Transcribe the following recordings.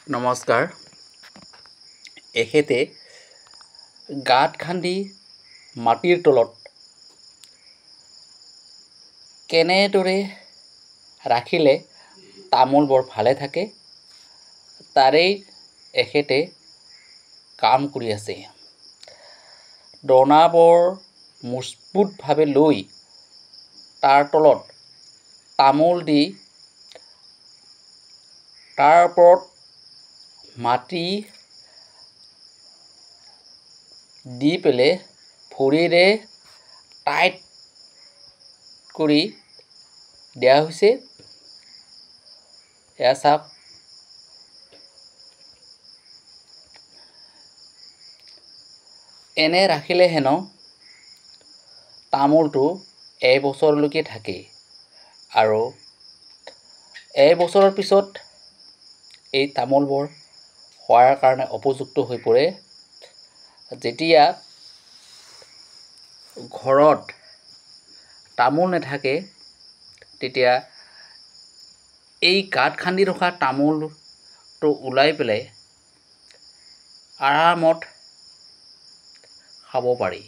নমস্কাৰ। এখেতে গাঁত খান্দি মাটিৰ তলত কেনেদৰে ৰাখিলে তামোল বৰ ভালে থাকে তাৰেই এখেতে কাম কৰি আছে। দনাবোৰ মজবুতভাৱে লৈ তাৰ তলত তামোল দি তাৰ ওপৰত মাটি দি পেলে ভৰিৰে টাইট কৰি দিয়া হৈছে। এয়া চাওক, এনে ৰাখিলে হেনো তামোলটো এবছৰলৈকে থাকে আৰু এবছৰৰ পিছত এই তামোলবোৰ খোৱাৰ কাৰণে উপযুক্ত হৈ পৰে। যেতিয়া ঘৰত তামোল নাথাকে তেতিয়া এই গাঁত খান্দি ৰখা তামোলটো ওলাই পেলাই আৰামত খাব পাৰি।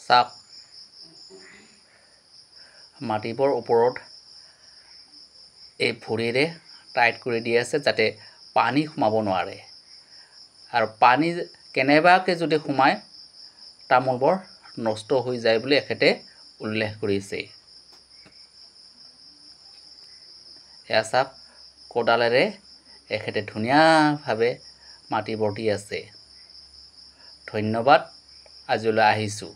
চাওক, মাটিবৰ ওপৰত এই ভৰিৰে টাইট কৰি দি আছে যাতে পানী সোমাব নোৱাৰে, আৰু পানী কেনেবাকৈ যদি সোমায় তামোলবোৰ নষ্ট হৈ যায় বুলি এখেতে উল্লেখ কৰিছে। এয়া চাওক, কোদালেৰে এখেতে ধুনীয়াভাৱে মাটি বৰ্তি আছে। ধন্যবাদ। আজিলৈ আহিছোঁ।